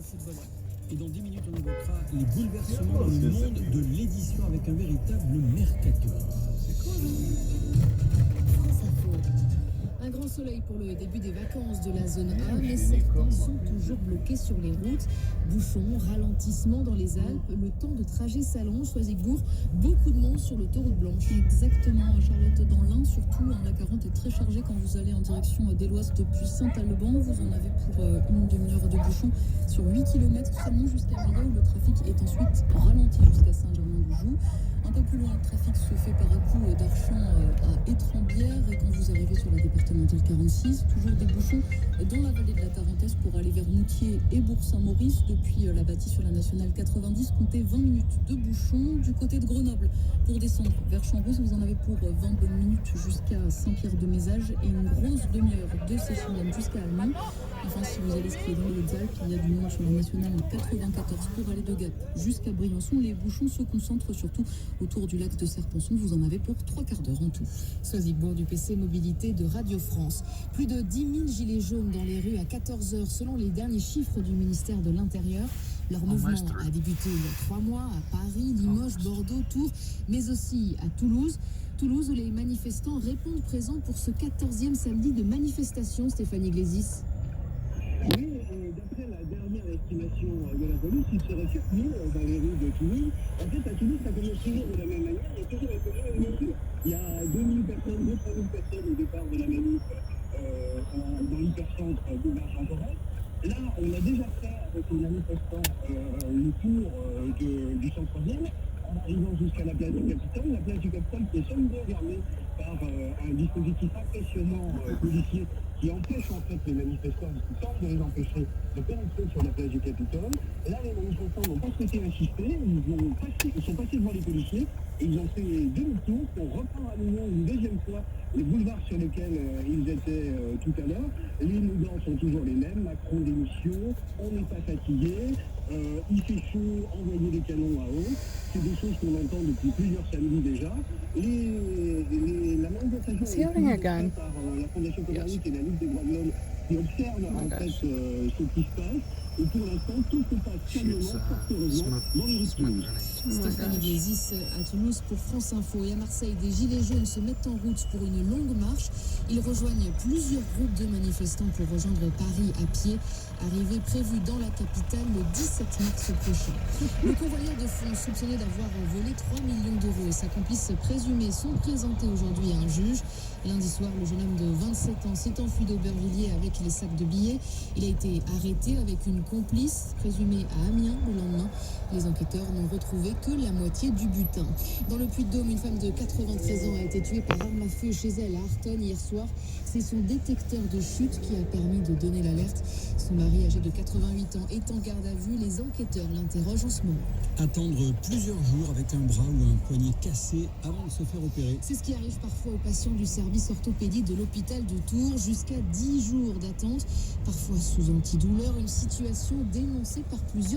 football. Et dans 10 minutes, on évoquera les bouleversements dans le monde de l'édition avec un véritable mercato. C'est quoi, France Info. Un grand soleil pour le début des vacances de la zone A, mais certains sont toujours bloqués sur les routes. Bouchons, ralentissements dans les Alpes, le temps de trajet s'allonge, Choisy-Bourg, beaucoup de monde sur l'autoroute blanche. Exactement, Charlotte, dans l'Ain, surtout, la 40 est très chargée quand vous allez en direction d'Éloisse depuis Saint-Alban. Vous en avez pour une demi-heure de bouchons sur 8 km seulement jusqu'à Maillat, où le trafic est ensuite ralenti jusqu'à Saint-Germain-du-Joux. Un peu plus loin, le trafic se fait par à coup d'Archamps à Étrembières. Et quand vous arrivez sur la départementale 46, toujours des bouchons dans la vallée de la Tarentaise pour aller vers Moutier et Bourg-Saint-Maurice. Depuis la bâtie sur la nationale 90, comptez 20 minutes de bouchons. Du côté de Grenoble, pour descendre vers Chambrousse, vous en avez pour 20 bonnes minutes jusqu'à Saint-Pierre-de-Mézage et une grosse demi-heure de Séchilène jusqu'à Almont. Enfin, si vous allez skier dans les Hautes-Alpes, il y a du monde sur la nationale 94 pour aller de Gap jusqu'à Briançon. Les bouchons se concentrent surtout autour du lac de Serponçon. Vous en avez pour 3 quarts d'heure en tout. Choisy-Bourg du PC Mobilité de Radio France. Plus de 10 000 gilets jaunes dans les rues à 14h selon les derniers chiffres du ministère de l'Intérieur. Leur mouvement a débuté il y a 3 mois à Paris, Limoges, Bordeaux, Tours, mais aussi à Toulouse. Toulouse où les manifestants répondent présents pour ce 14e samedi de manifestation, Stéphanie Glésis. Oui, d'après la dernière estimation de la police, il serait 4 000 dans les rues de Toulouse. En fait, à Toulouse, ça commence toujours de la même manière. Il y a toujours une mesure. Il y a 2 000 personnes, 2 3 000 personnes au départ de la manif dans l'hypercentre de Marche-en-Forêt. Là, on a déjà fait avec les manifestants le tour du centre-ville, en arrivant jusqu'à la place du Capitole. La place du Capitole qui est solidement gardée par un dispositif impressionnant policier qui empêche en fait les manifestants, qui tentent de les empêcher de pénétrer sur la place du Capitole. Là, les manifestants n'ont pas souhaité insister, ils sont passés devant les policiers et ils ont fait demi-tour pour reprendre à nouveau une deuxième fois les boulevards sur lesquels ils étaient tout à l'heure. Les mouvements sont toujours les mêmes, Macron démission, on n'est pas fatigué, il fait chaud, envoyer des canons à eau. C'est des choses qu'on entend depuis plusieurs samedis déjà. La manifestation est suivie par la Fondation Copernic et la Ligue des droits de l'homme qui observent en fait ce qui se passe. Et pour l'instant, tout se passe calmement, fort heureusement, dans les rues de Toulouse. Stéphanie Glésis à Toulouse pour France Info. Et à Marseille, des gilets jaunes se mettent en route pour une longue marche. Ils rejoignent plusieurs groupes de manifestants pour rejoindre Paris à pied. Arrivée prévue dans la capitale le 17 mars prochain. Le convoyeur de fonds soupçonné d'avoir volé 3 millions d'euros et sa complice présumée sont présentés aujourd'hui à un juge. Lundi soir, le jeune homme de 27 ans s'est enfui d'Aubervilliers avec les sacs de billets. Il a été arrêté avec une complice présumée à Amiens le lendemain. Les enquêteurs n'ont retrouvé que la moitié du butin. Dans le Puy-de-Dôme, une femme de 93 ans a été tuée par arme à feu chez elle à Artonne hier soir. C'est son détecteur de chute qui a permis de donner l'alerte. Son mari, âgé de 88 ans, est en garde à vue. Les enquêteurs l'interrogent en ce moment. Attendre plusieurs jours avec un bras ou un poignet cassé avant de se faire opérer. C'est ce qui arrive parfois aux patients du service orthopédie de l'hôpital de Tours. Jusqu'à 10 jours d'attente, parfois sous antidouleur, une situation dénoncée par plusieurs